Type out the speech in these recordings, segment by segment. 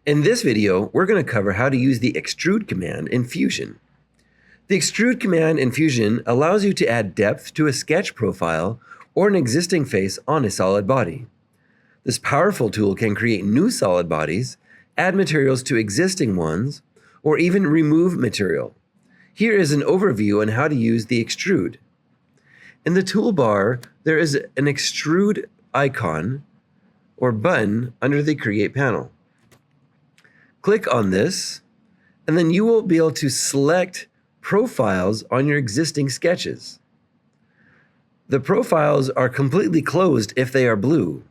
In this video, we're going to cover how to use the extrude command in Fusion. The extrude command in Fusion allows you to add depth to a sketch profile or an existing face on a solid body. This powerful tool can create new solid bodies, add materials to existing ones, or even remove material. Here is an overview on how to use the extrude. In the toolbar, there is an extrude icon or button under the Create panel. Click on this, and then you will be able to select profiles on your existing sketches. The profiles are completely closed if they are blue.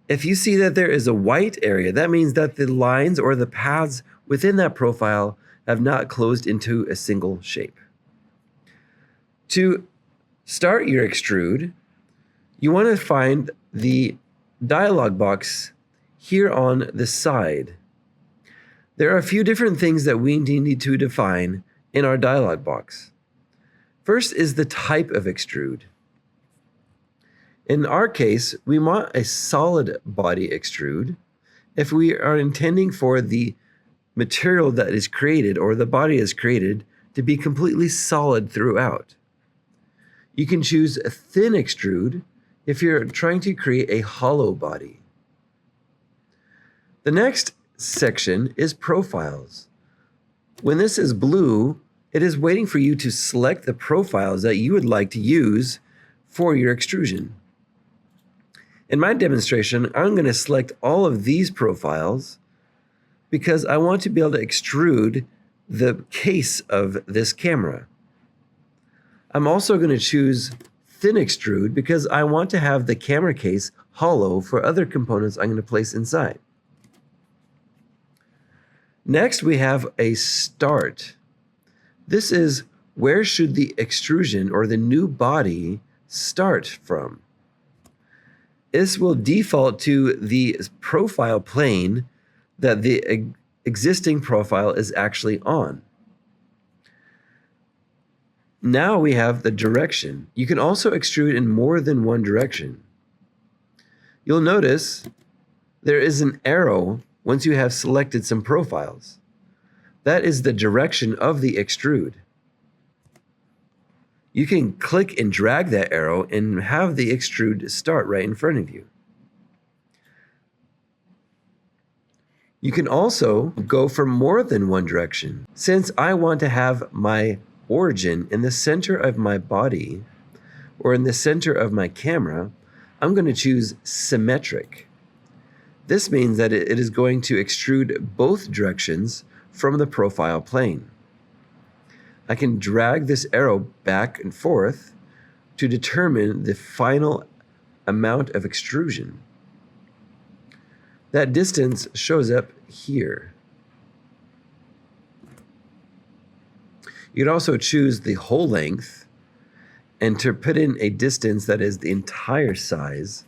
If you see that there is a white area, that means that the lines or the paths within that profile have not closed into a single shape. To start your extrude, you want to find the dialog box here on the side. There are a few different things that we need to define in our dialog box. First is the type of extrude. In our case, we want a solid body extrude if we are intending for the material that is created or the body is created to be completely solid throughout. You can choose a thin extrude if you're trying to create a hollow body. The next section is profiles. When this is blue, it is waiting for you to select the profiles that you would like to use for your extrusion. In my demonstration, I'm going to select all of these profiles because I want to be able to extrude the case of this camera. I'm also going to choose thin extrude because I want to have the camera case hollow for other components I'm going to place inside. Next, we have a start. This is where should the extrusion or the new body start from. This will default to the profile plane that the existing profile is actually on. Now we have the direction. You can also extrude in more than one direction. You'll notice there is an arrow once you have selected some profiles. That is the direction of the extrude. You can click and drag that arrow and have the extrude start right in front of you. You can also go for more than one direction. Since I want to have my origin in the center of my body or in the center of my camera, I'm going to choose symmetric. This means that it is going to extrude both directions from the profile plane. I can drag this arrow back and forth to determine the final amount of extrusion. That distance shows up here. You can also choose the whole length and to put in a distance that is the entire size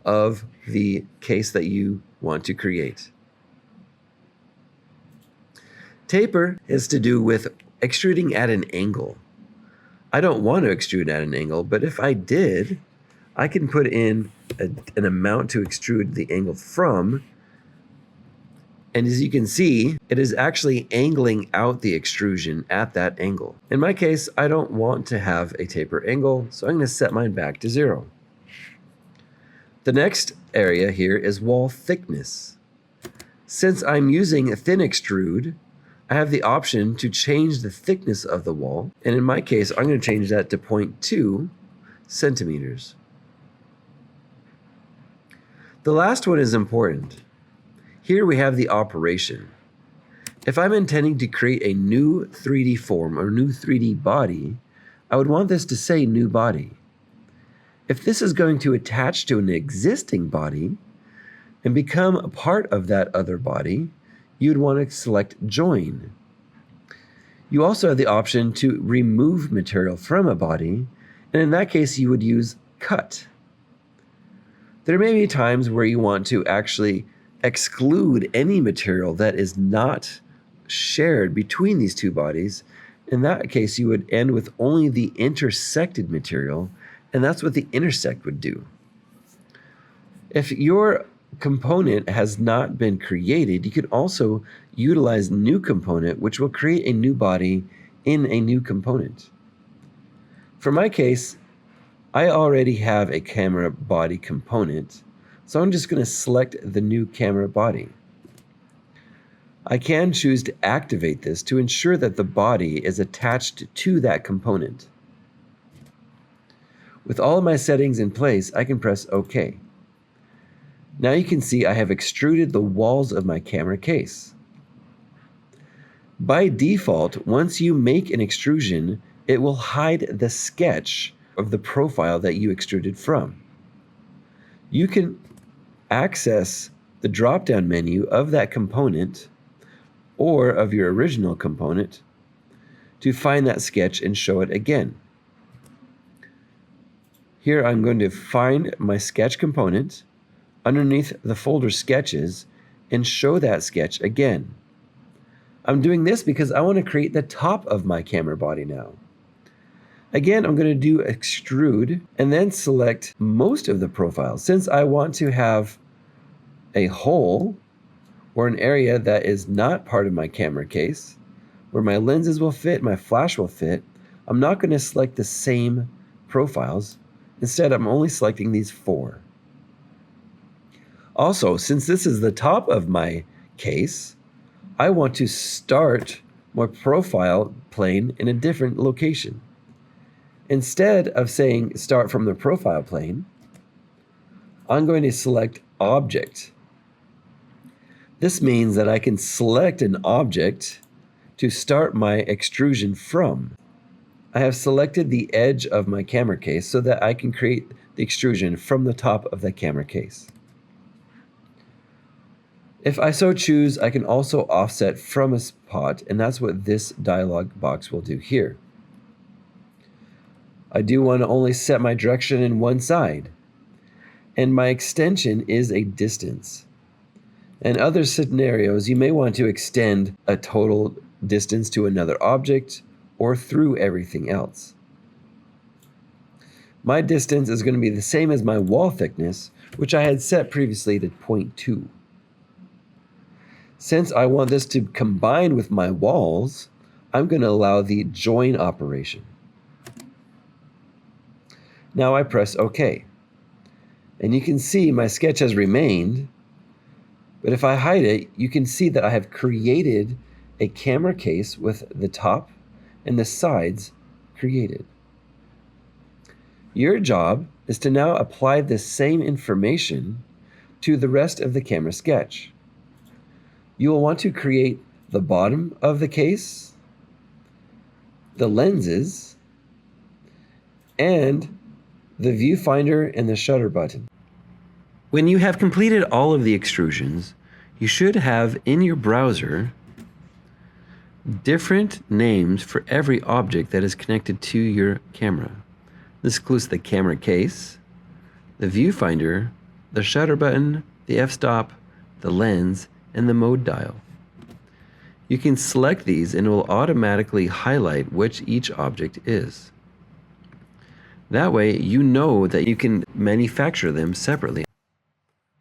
of the case that you want to create. Taper has to do with extruding at an angle. I don't want to extrude at an angle, but if I did, I can put in an amount to extrude the angle from, and as you can see, it is actually angling out the extrusion at that angle. In my case, I don't want to have a taper angle, so I'm going to set mine back to 0. The next area here is wall thickness. Since I'm using a thin extrude, I have the option to change the thickness of the wall, and in my case, I'm going to change that to 0.2 centimeters. The last one is important. Here we have the operation. If I'm intending to create a new 3D form or new 3D body, I would want this to say new body. If this is going to attach to an existing body and become a part of that other body, you'd want to select join. You also have the option to remove material from a body, and in that case you would use cut. There may be times where you want to actually exclude any material that is not shared between these two bodies. In that case, you would end with only the intersected material, and that's what the intersect would do. If your component has not been created, you could also utilize new component, which will create a new body in a new component. For my case, I already have a camera body component, so I'm just going to select the new camera body. I can choose to activate this to ensure that the body is attached to that component. With all of my settings in place, I can press OK. Now you can see I have extruded the walls of my camera case. By default, once you make an extrusion, it will hide the sketch of the profile that you extruded from. You can access the drop-down menu of that component or of your original component to find that sketch and show it again. Here I'm going to find my sketch component underneath the folder sketches and show that sketch again. I'm doing this because I want to create the top of my camera body now. Again, I'm going to do extrude and then select most of the profile. Since I want to have a hole or an area that is not part of my camera case, where my lenses will fit, my flash will fit, I'm not going to select the same profiles. Instead, I'm only selecting these 4. Also, since this is the top of my case, I want to start my profile plane in a different location. Instead of saying start from the profile plane, I'm going to select object. This means that I can select an object to start my extrusion from. I have selected the edge of my camera case so that I can create the extrusion from the top of the camera case. If I so choose, I can also offset from a spot, and that's what this dialog box will do here. I do want to only set my direction in one side, and my extension is a distance. In other scenarios, you may want to extend a total distance to another object or through everything else. My distance is going to be the same as my wall thickness, which I had set previously to 0.2. Since I want this to combine with my walls, I'm going to allow the join operation. Now I press OK. And you can see my sketch has remained, but if I hide it, you can see that I have created a camera case with the top and the sides created. Your job is to now apply the same information to the rest of the camera sketch. You will want to create the bottom of the case, the lenses, and the viewfinder and the shutter button. When you have completed all of the extrusions, you should have in your browser different names for every object that is connected to your camera. This includes the camera case, the viewfinder, the shutter button, the f-stop, the lens, and the mode dial. You can select these and it will automatically highlight which each object is. That way you know that you can manufacture them separately.